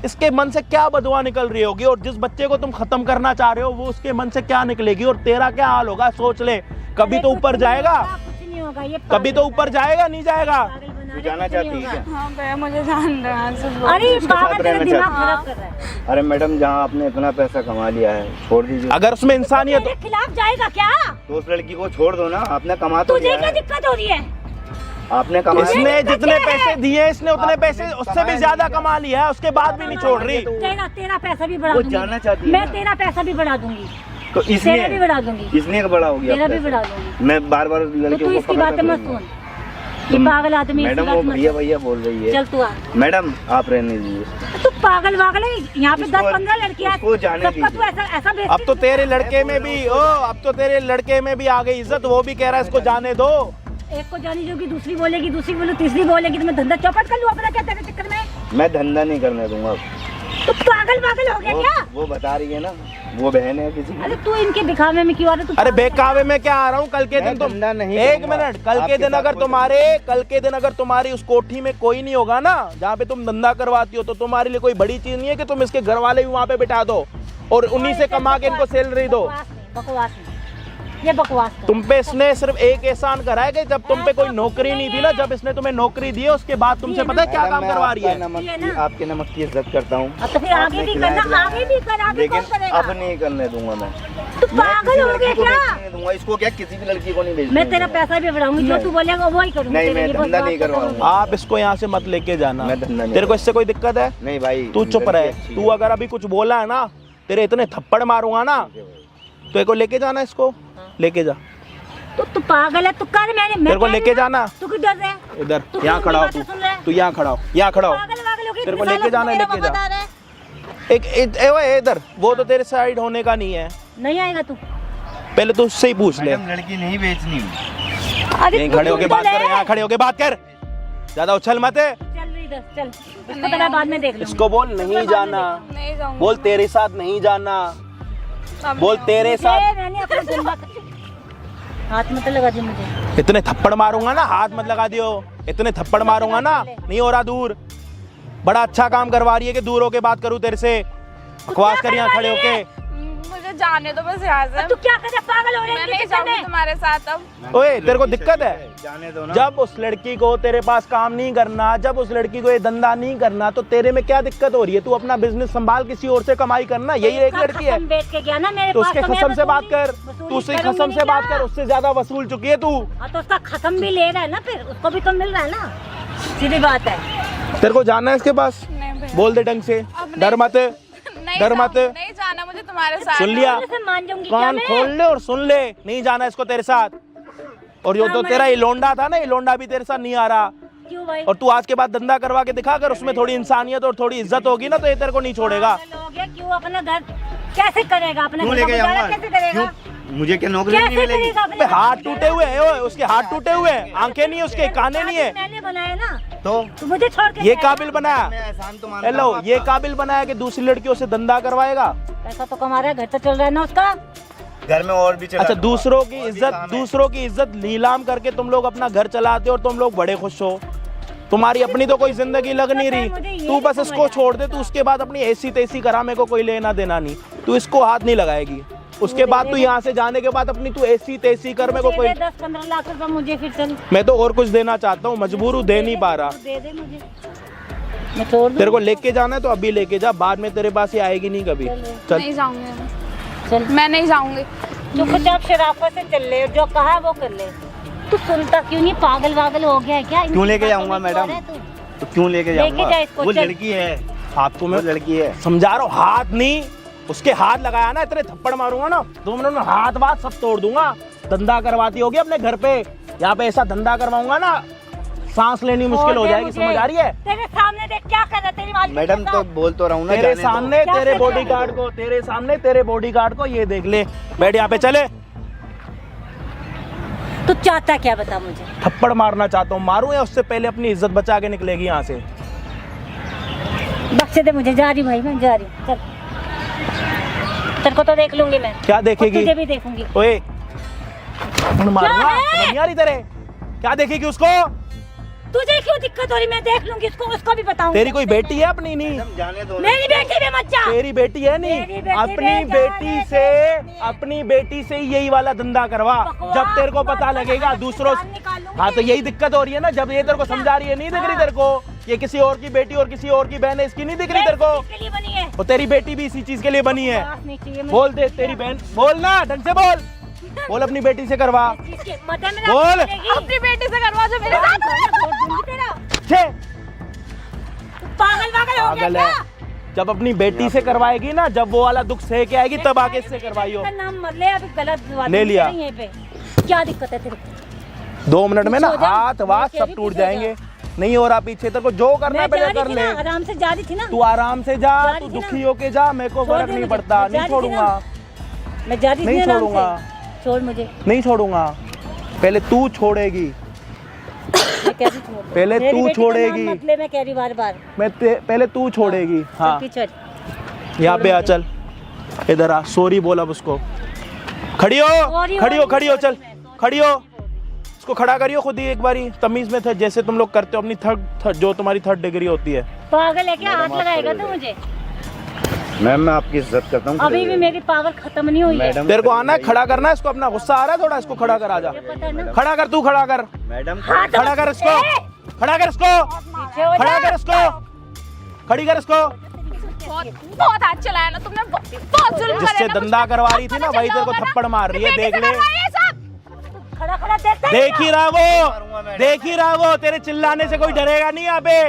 इसके मन से क्या बदुआ निकल रही होगी? और जिस बच्चे को तुम खत्म करना चाह रहे हो वो उसके मन से क्या निकलेगी? और तेरा क्या हाल होगा सोच ले। कभी तो ऊपर जाएगा, कुछ नहीं होगा, ये कभी तो ऊपर जाएगा, नहीं जाएगा। तू जाना चाहती है क्या? हाँ भैया मुझे जान रहा है सब। अरे उसके साथ पागल, तेरा रहना दिमाग चाहती खराब कर रहा है। अरे मैडम, जहाँ आपने इतना पैसा कमा लिया है, छोड़ दीजिए। अगर उसमें इंसानियत मेरे खिलाफ जाएगा क्या? तो उस लड़की को छोड़ दो ना, आपने कमा तो तुझे लिया क्या है। दिक्कत हो रही है? आपने कमा इसने जितने क्या है? पैसे दिए इसने उतने पैसे उससे भी ज्यादा कमा लिया है, उसके बाद भी नहीं छोड़ रही। तेरा पैसा भी बढ़ा वो दूंगी। जाना चाहती है मैं ना। तेरा पैसा भी बढ़ा दूंगी, तो तेरा भी बढ़ा दूंगी, इसलिए बड़ा हो गया तेरा अब भी पैसा। बढ़ा दूंगी। मैं बार बार तो लड़कियों तू को इसकी पकड़ बातें मत करूंगा। सुन, ये पागल आदमी है, इसकी मैडम, वो बात मत भैया सुन। भैया बोल रही है। चल तू आ। मैडम, आप रहने दीजिए। तू पागल वागल है, यहाँ पे उसको- 10-15 लड़कियां हैं, उसको जाने सबका तू दीजिए। ऐसा अब तो तेरे लड़के में भी अब तो तेरे लड़के में भी आ गई इज्जत, वो भी कह रहा है इसको जाने दो। एक को जानी जोगी, दूसरी बोलेगी, दूसरी बोले, तीसरी बोलेगी, तो मैं धंधा चौपट कर लूँ अपना क्या तेरे चक्कर में? मैं धंधा नहीं करने दूंगा। तू पागल वागल हो गया क्या? वो बता रही है ना, वो बहन है किसी की। अरे तू इनके दिखावे में क्यों आ रहा है? तू अरे पागल है। बेकावे में क्या आ रहा हूँ? कल के मैं दिन तुम धंधा नहीं एक करूंगा। मिनट, कल के आपके दिन साथ अगर कोई तुम्हारी उस कोठी में कोई नहीं होगा ना जहाँ पे तुम धंधा करवाती हो, तो तुम्हारे लिए कोई बड़ी चीज नहीं है कि तुम इसके घर वाले भी वहाँ पे बिठा दो और उन्हीं से कमा के इनको सैलरी दो। बकवास नहीं, ये बकवास कर। तुम पे इसने सिर्फ एक एहसान करा है कि जब तुम पे कोई नौकरी नहीं थी ना, जब इसने तुम्हें नौकरी दी है उसके बाद तुमसे पता है क्या मैडम, काम मैं करवा रही है? आपके नमक की इज्जत करता हूँ। अब तो फिर आगे भी करना, आगे भी कर, आगे लेकिन कौन करेगा? अब नहीं करने दूंगा मैं। तू पागल हो गया क्या? नहीं दूंगा इसको, क्या किसी भी लड़की को नहीं भेजने मैं तेरा दूंगा। पैसा भी बढ़ाऊंगी, जो तू बोलेगा वही करूंगी। नहीं, तेरे मैं लिए बस धंधा बात नहीं तो करवाऊंगा। करूंगी। आप इसको यहाँ से मत लेके जाना। मैं धंधा नहीं तेरे को इससे कोई दिक्कत है? नहीं भाई, तू चुप लड़की रहे। अच्छी तू है। अगर अभी कुछ बोला है ना, तेरे इतने थप्पड़ मारूंगा ना, तो एक को लेके जाना, इसको लेके जा। तू पागल है, तू कर। मैं तेरे को लेके जाना तू किधर रहा है? इधर, तू यहाँ किसकी खड़ा हो बातें सुन रहा है? तू यहाँ खड़ा हो, यहाँ खड़ा हो। पागल वागल हो गई, तेरे को इतने लेके सालों जाना, से मेरा लेके जा। वफादार है। इधर, वो तो तेरे साइड होने का नहीं है। नहीं आएगा तू। पहले तो उससे ही पूछ ले। मैडम, लड़की नहीं बेचनी। अरे यहीं तू खड़े होके सुन तो बात ले। कर, यहाँ खड़े होके बात कर, ज्यादा उछल मत। चल इधर चल, इसको तो मैं बाद में देख लूंगी। इसको बोल नहीं जाना, नहीं जाऊंगी। बोल तेरे साथ नहीं जाना, अब बोल नहीं तेरे ये साथ। मैंने अपना जन्म हाथ में तो लगा दी मुझे। इतने थप्पड़ मारूंगा ना, हाथ मत लगा दियो। इतने थप्पड़ मारूंगा ना, नहीं हो रहा दूर। बड़ा अच्छा काम करवा रही है कि दूर होके बात करूं तेरे से। बकवास कर यहाँ खड़े होके। मुझे जाने दो बस यहाँ से। तू क्या कर रहा है? पागल हो रहा मैं है नहीं इनके चक्कर जाऊंगी में? तुम्हारे साथ अब। ओए, तेरे को दिक्कत है? जाने दो ना। जब उस लड़की को तेरे पास काम नहीं करना, जब उस लड़की को ये धंधा नहीं करना, तो तेरे में क्या दिक्कत हो रही है? तू अपना बिजनेस संभाल, किसी और से कमाई करना। यही एक लड़की है। कसम बैठ के गया ना मेरे तो पास, उसके तो मैं कसम से बात कर, वसूली तू उसकी करूंगी कसम से नहीं बात क्या? कर, उससे ज्यादा वसूल चुकी है तू। हाँ तो उसका खत्म भी ले रहा है ना, फिर उसको भी तो मिल रहा है ना, सीधी बात है। तेरे को जाना है इसके पास? नहीं भैया। बोल दे ढंग से, अब नहीं। डर मत। नहीं डर मत। जाऊंगी, नहीं जाना मुझे तुम्हारे साथ। सुन लिया? मैं मान जाऊंगी क्या कान मैं? खोल ले और सुन ले, नहीं जाना इसको तेरे साथ। और जो तो तेरा ये लोंडा था ना, ये लोंडा भी तेरे साथ नहीं आ रहा। क्यों भाई? और तू आज के बाद धंधा करवा के दिखा, अगर उसमें थोड़ी इंसानियत और थोड़ी इज्जत होगी ना, तो ये तेरे को नहीं छोड़ेगा। पागल हो गया, क्यों अपना घर कैसे करेगा? अपना क्यों घर लेके का गुजारा जाऊंगा? कैसे करेगा? क्यों? मुझे क्या नौकरी नहीं कैसे मिलेगी? करेगा अबे अपने हाथ टूटे हुए हैं, ओए, उसके हाथ टूटे हुए हैं, आंखें नहीं है उसके, काने नहीं है। मैंने बनाया ना, तो तो मुझे छोड़ के ये जाएगा? काबिल बनाया, मैं एहसान तो मानता हेलो, हूँ ये आपका। काबिल बनाया कि दूसरी लड़कियों से धंधा करवाएगा। पैसा तो कमा रहा है, घर तो चल रहा है ना उसका। घर में और भी चला अच्छा, दूंगा। दूसरों की और भी इज्जत, काम है। दूसरों की इज्जत नीलाम करके तुम लोग अपना घर चलाते हो और तुम लोग बड़े खुश हो। तुम्हारी अपनी तो कोई जिंदगी लग नहीं मुझे रही। ये तू बस नहीं इसको समझ छोड़ दे, तू उसके बाद अपनी ऐसी तैसी करा, मेरे को कोई लेना देना नहीं। तू इसको हाथ नहीं लगाएगी। उसके बाद तू यहाँ से जाने के बाद अपनी तू ऐसी तैसी कर, मेरे को कोई। 10-15 लाख रुपए मुझे फिर चल मैं तो और कुछ देना चाहता हूँ, मजबूर हूँ, दे नहीं पा रहा। दे दे मुझे, मैं छोड़ दूँ। तेरे को लेके जाना है तो अभी लेके जा, बाद में तेरे पास ये आएगी नहीं कभी। चल, नहीं जाऊंगी मैं। चल मैं नहीं जाऊंगी। चुपचाप शराफत से चल ले, जो कहा है वो कर ले। तू सुनता क्यों नहीं? पागल वागल हो गया है क्या? क्यों लेके जाऊंगा मैडम? तो क्यों लेके जाऊंगा? जा इसको, वो चल। लड़की है, आपको वो मैं लड़की है। समझा रहा हूँ, हाथ नहीं, उसके हाथ लगाया ना, इतने थप्पड़ मारूंगा ना, तुम लोग हाथ बात सब तोड़ दूंगा। धंधा करवाती होगी अपने घर पे, यहाँ पे ऐसा धंधा करवाऊंगा ना, सांस लेनी मुश्किल हो जाएगी। समझ आ रही है? तेरे सामने देख क्या कर रहा है तेरी मालिक के मैडम तो साथ? बोल तो रहा हूँ ना, तेरे जाने दो। सामने क्या तेरे कर रहा है? बॉडीगार्ड को, तेरे सामने तेरे बॉडीगार्ड को ये देख ले, बैठ यहाँ पे, चले। तू चाहता क्या बता मुझे? थप्पड़ मारना चाहता हूँ, मारूं या उससे पहले अपनी इज्जत बचा के निकलेगी यहाँ से? बख्श दे मुझे, जा रही भाई, मैं जा रही, चल। तेरे को तो देख लूंगी मैं। क्या और देखेगी? तुझे भी देखूंगी। ओए मारूंगा, क्या है? समझ नहीं आ रही तेरे? क्या देखेगी उसको? तुझे क्यों दिक्कत हो रही, मैं देख लूंगी उसको, उसको भी बताऊंगी। तेरी कोई बेटी है अपनी? नहीं, जाने दो ना। मेरी बेटी भी मत जा। तेरी बेटी है नहीं? मेरी बेटी अपनी भी बेटी जाने से, दे। अपनी बेटी से यही वाला धंधा करवा। बकवास जब तेरे को पता मत लगेगा कर, दूसरों जान निकालूंगी। हाँ तो यही दिक्कत हो रही है ना, जब ये तेरे को समझा रही है, नहीं दिख रही तेरे को? ये किसी और की बेटी और किसी और की बहन है, इसकी नहीं दिख रही तेरे को? इसके लिए बनी है। और तेरी बेटी भी इसी चीज के लिए बनी है। बकवास नहीं चाहिए मुझे। बोल दे तेरी बहन, बोल ना, ढंग से बोल, बोल अपनी बेटी से करवा। इसके मदन में बोल। अपनी बेटी से करवा जो मेरे साथ। तेरा छे पागल वागल हो गया पागल है। क्या? जब अपनी बेटी से करवाएगी ना, जब वो वाला दुख सह के आएगी तब आके इससे करवाइयो। इसका नाम मत ले, अभी गलत बात ले लिया। नहीं है पे। क्या दिक्कत है तेरे को? 2 मिनट में ना पीछे हो जा। हाथ वाथ मैं सब कह टूट रही जाएंगे। नहीं हो रहा पीछे, तेरे को जो करना है मैं जा पहले रही कर थी ले। ना, आराम से जा रही थी ना। तू आराम से जा, जा रही तू थी ना। दुखी होके जा, मेरे को छोड़ फर्क दे नहीं मुझे, पड़ता। मैं जा नहीं रही थी ना। छोड़ूंगा, मैं जा रही थी नहीं आराम छोड़ूंगा। से। छोड़ मुझे। नहीं छोड़ूंगा। पहले तू छोड़ेगी, मैं कह रही छोड़ दे। पहले मेरी तू बेटी का छोड़ेगी। नाम मत ले, मैं कह रही बार-बार। पहले तू छोड़ेगी। हाँ चल पीछे। यहाँ पे आ, चल इधर आ। सॉरी बोल अब उसको। खड़ी हो, सॉरी खड़ी हो, बोल, खड़ी हो, चल सॉरी मैं, खड़ी हो। इसको खड़ा करियो खुद ही एक बारी, तमीज में थे जैसे तुम लोग करते हो अपनी थर्ड जो तुम्हारी 3rd डिग्री होती है। पागल है क्या? हाथ लगाएगा तो मुझे? मैम मैं आपकी इज्जत करता हूँ। अभी भी मेरी पावर खत्म नहीं हुई है। मैडम तेरे को आना है, खड़ा करना है इसको। अपना गुस्सा आ रहा है थोड़ा, इसको खड़ा कर। आजा, पता है ना? खड़ा कर, तू खड़ा कर, मैडम हाथ खड़ा कर इसको, खड़ा कर इसको, पीछे हो खड़ा जा। कर इसको, खड़ी कर इसको। बहुत हाथ चलाया ना तुमने, बहुत जुल्म जिससे करे ना धंधा करवा रही थी ना, वही तेरे को थप्पड़ मार रही है। देख ले, खड़ा खड़ा देखता देख ही रहा वो, देख ही रहा वो। तेरे चिल्लाने से कोई डरेगा नहीं यहाँ पे।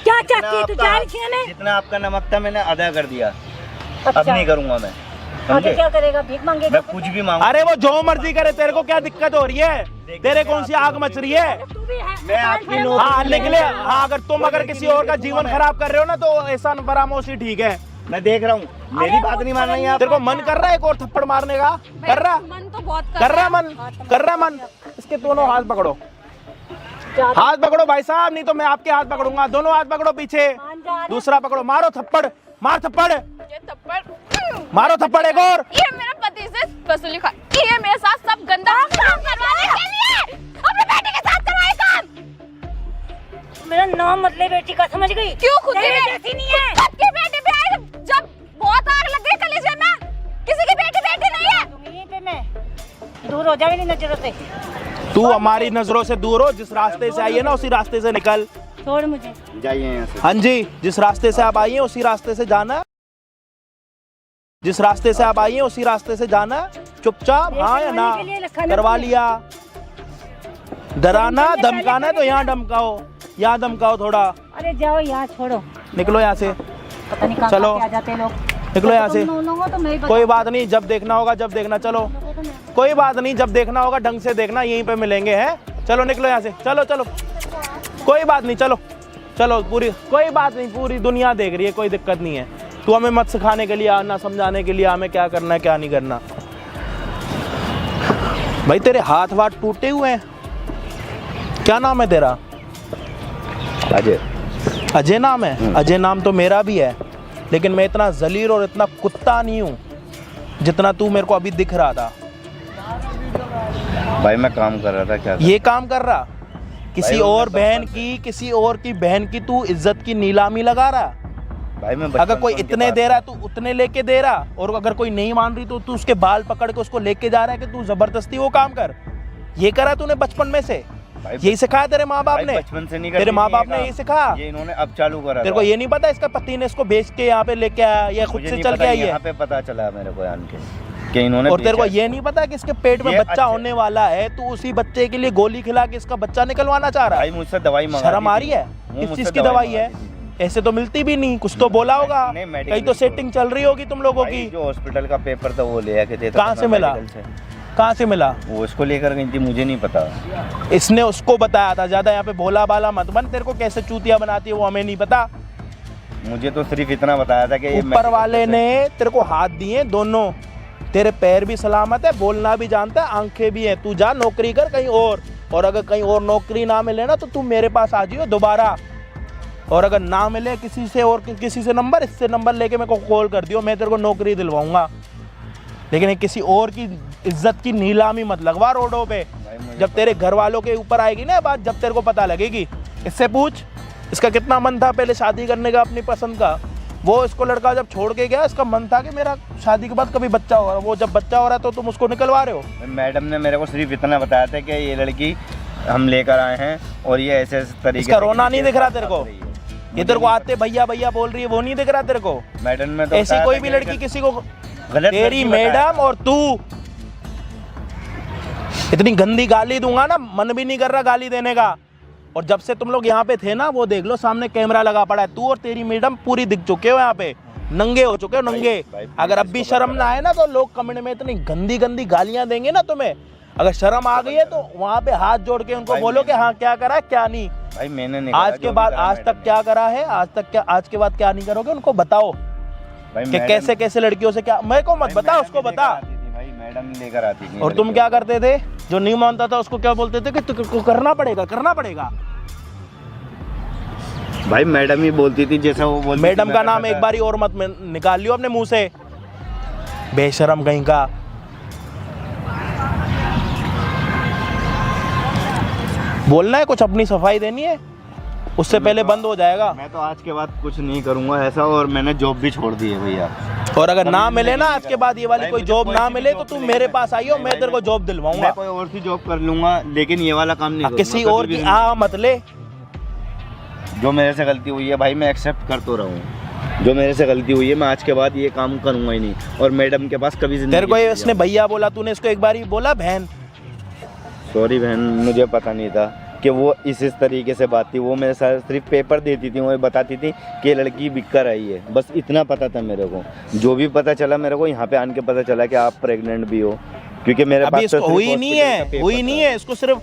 क्या चाहती है तू? जा रही थी ना मैं? जितना आपका नमक था मैंने अदा कर दिया। अब अच्छा। नहीं करूंगा मैं। आगे समझे? क्या करेगा? भीख मांगेगा? मैं कुछ भी मांगू। अरे वो जो मर्जी करे, तेरे को क्या दिक्कत हो रही है? तेरे कौन सी आग मच रही है? तू भी है। मैं आपकी हाँ, नौकरी हाँ निकले। हाँ अगर तुम अगर किसी और का जीवन खराब कर रहे हो ना, तो ऐसा फरामोशी ठीक है। मैं देख रहा हूँ, मेरी बात नहीं मान रही आप। तेरे को मन कर रहा है एक और थप्पड़ मारने का? कर रहा, मन तो बहुत कर रहा मन, कर रहा मन। इसके दोनों हाथ पकड़ो, जा- हाथ पकड़ो भाई साहब, नहीं तो मैं आपके हाथ पकड़ूंगा। दोनों हाथ पकड़ो पीछे, मान जा रहा। दूसरा पकड़ो, मारो थप्पड़, मार थप्पड़, ये थप्पड़, मारो थप्पड़ एक और। ये मेरे पति से वसूली खा, ये मेरे साथ सब गंदा काम करवाने के लिए अपने बेटे के साथ करवाए काम। मेरा नाम मत ले बेटी का, समझ गई? क्यों? खुद की तेरी बेटी जैसी नहीं है। खुद की बेटी पे आई, जब बहुत आग लग गई कलेजे में, किसी की बेटी बेटी नहीं है। यहीं पे मैं दूर हो जा मेरी नजरों से। तू हमारी नजरों से दूर हो, जिस रास्ते से आई है ना उसी रास्ते से निकल। छोड़ मुझे। जाइए यहाँ से। हाँ जी, जिस रास्ते से आप आई हैं उसी रास्ते से जाना। जिस रास्ते से आप आई हैं उसी रास्ते से जाना। चुपचाप हाँ या ना? के लिए रखा ना करवा तुमने। लिया। डराना धमकाना है तो यहाँ धमकाओ, यहाँ धमकाओ थोड़ा। अरे जाओ यहाँ, छोड़ो। निकलो यहाँ से, पता नहीं कहाँ चलो। आ जाते लोग। निकलो यहाँ से। तुम लोगों तो मैं ही कोई बात नहीं, जब देखना होगा जब देखना। चलो कोई बात नहीं, जब देखना होगा ढंग से देखना, यहीं पे मिलेंगे हैं। चलो निकलो यहाँ से, चलो चलो, कोई बात नहीं, चलो चलो। पूरी कोई बात नहीं, पूरी दुनिया देख रही है, कोई दिक्कत नहीं है। तू हमें मत सिखाने के लिए आना, समझाने के लिए हमें क्या करना है क्या नहीं करना। भाई तेरे हाथ वाथ टूटे हुए हैं, क्या नाम है तेरा? अजय। अजय नाम है? अजय नाम तो मेरा भी है, लेकिन मैं इतना जलील और इतना कुत्ता नहीं हूँ जितना तू मेरे को अभी दिख रहा था। भाई मैं काम कर रहा था। क्या ये काम कर रहा? किसी भाई, और मैं बहन बचपन की, किसी और की बहन की तू इज्जत की नीलामी लगा रहा? भाई मैं अगर बचपन कोई से उनके इतने पास दे रहा था। तू उतने लेके दे रहा, और अगर कोई नहीं मान रही तो तू उसके बाल पकड़ के उसको लेके जा रहा है कि तू जबरदस्ती वो काम कर। ये करा तूने बचपन में से? भाई, यही सिखाया तेरे माँ बाप भाई ने? बचपन से नहीं तेरे करती माँ थी बाप ये ने काम। यही सिखाया? ये इन्होंने अब चालू करा तेरे था। को ये नहीं पता इसका पति ने इसको बेच के यहाँ पे लेके आया या खुद मुझे से नहीं चल पता, के आई है? यहाँ पे पता चला मेरे को आन के कि इन्होंने और तेरे को बेचा। ये नहीं पता कि इसके पेट में ये बच्चा अच्छे- होने वाला है, तू उसी बच्चे के लिए गोली खिला के इसका बच्चा निकलवाना चाह रहा भाई है? मुझसे दवाई मंगा शर्म दी आ थी। रही है? वो किस मुझसे चीज की दवाई मंगा है? दी थी। ऐसे तो मिलती भी नहीं, कुछ तो बोला होगा। नहीं, मेडिकल कहीं तो स्टोर। सेटिंग चल रही होगी तुम लोगों भाई, की। जो हॉस्पिटल का पेपर था वो ले आके देता कहाँ था से मैं मिला? मेडिकल से। कहाँ से मिला? वो उसको लेकर गई थी, मुझे नहीं पता। इसने उसको बताया था। ज्यादा यहाँ पे भोला भाला मत बन, तेरे को कैसे चूतिया बनाती है वो हमें नहीं पता। मुझे तो सिर्फ इतना बताया था कि ये ऊपर मेडिकल वाले से- ने तेरे को हाथ दिए दोनों, तेरे पैर भी सलामत है, बोलना भी जानता है, आंखें भी है। तू जा नौकरी कर कहीं और अगर कहीं और नौकरी ना मिले ना तो तू मेरे पास आ जाइयो दोबारा। और अगर ना मिले किसी से और किसी से नंबर, इससे नंबर लेके मेरे को कॉल कर दियो, मैं तेरे को नौकरी दिलवाऊंगा। लेकिन किसी और की इज्जत की नीलामी मत लगवा रोडों पे। जब तेरे घर वालों के ऊपर आएगी ना बात, जब तेरे को पता लगेगी। इससे पूछ इसका कितना मन था पहले शादी करने का अपनी पसंद का। वो इसको लड़का जब छोड़ के गया, इसका मन था कि मेरा शादी के बाद कभी बच्चा हो रहा। वो जब बच्चा हो रहा तो तुम उसको निकलवा रहे हो। मैडम ने मेरे को सिर्फ इतना बताया था कि ये लड़की हम लेकर आए हैं और ये ऐसे तरीके इसका रोना नहीं दिख रहा तेरे को? ये तेरे को आते भैया भैया बोल रही है, वो नहीं दिख रहा तेरे को? मैडम ने तो ऐसी कोई भी लड़की किसी को गलत तेरी मैडम और तू इतनी गंदी गाली दूंगा ना, मन भी नहीं कर रहा गाली देने का। और जब से तुम लोग यहाँ पे थे ना, वो देख लो सामने कैमरा लगा पड़ा है, तू और तेरी मैडम पूरी दिख चुके हो यहाँ पे, नंगे हो चुके हो, नंगे। अगर अब भी शर्म ना आए ना तो लोग कमेंट में इतनी गंदी गंदी गालियां देंगे ना तुम्हें। अगर शर्म आ गई है तो वहाँ पे हाथ जोड़ के उनको बोलो कि हाँ क्या करा क्या नहीं। भाई मैंने नहीं आज के बाद आज तक क्या करा है, आज के बाद क्या नहीं करोगे, उनको बताओ कि कैसे कैसे लड़कियों से क्या। मेरे को मत बता, उसको बता। भाई मैडम लेकर आती थी। और तुम क्या करते थे? जो नहीं मानता था उसको क्या बोलते थे कि तुमको करना पड़ेगा, करना पड़ेगा। भाई मैडम ही बोलती थी जैसा वो बोलती। मैडम का नाम एक बारी और मत निकाल लियो अपने मुंह से, बेशरम कहीं का। बोलना है कुछ, अपनी सफाई देनी है, उससे पहले बंद हो जाएगा। मैं तो आज के बाद कुछ नहीं करूंगा ऐसा, और मैंने जॉब भी छोड़ दी है भैया। और अगर ना मिले ना आज के बाद ये वाली कोई जॉब ना मिले तो तुम मेरे पास आइयो, मैं तेरे को जॉब दिलवाऊंगा। मैं कोई और सी जॉब कर लूंगा, लेकिन ये वाला काम नहीं करूंगा। किसी और की मत ले। जो मेरे से गलती हुई है भाई मैं एक्सेप्ट कर तो रहा हूँ, जो मेरे से गलती हुई है मैं आज के बाद ये काम करूंगा ही नहीं। और मैडम के पास कभी तेरे को इसने भैया बोला, तूने इसको एक बार ही बोला बहन? सॉरी बहन, मुझे पता नहीं था कि वो इस तरीके से बात थी। वो मेरे साथ सिर्फ पेपर देती थी, वो बताती थी कि लड़की बिक कर आई है, बस इतना पता था मेरे को। जो भी पता चला मेरे को यहाँ पे आन के पता चला कि आप प्रेग्नेंट भी हो, क्योंकि मेरे अभी पास इसको हुई नहीं है, हुई नहीं है, इसको सिर्फ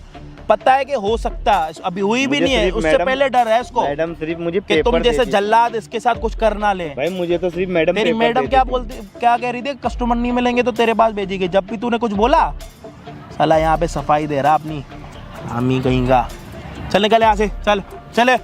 पता है कि हो सकता है, अभी हुई भी नहीं है। उससे पहले डर है इसको, मैडम सिर्फ मुझे कि तुम जैसे जल्लाद इसके साथ कुछ करना ले। भाई मुझे तो सिर्फ मैडम, तेरी मैडम क्या बोलती, क्या कह रही थी? कस्टमर नहीं मिलेंगे तो तेरे पास भेजेगी। जब भी तूने कुछ बोला, साला यहाँ पे सफाई दे रहा अपनी, हामी कहीं का। चल निकल यहाँ से, चल चले।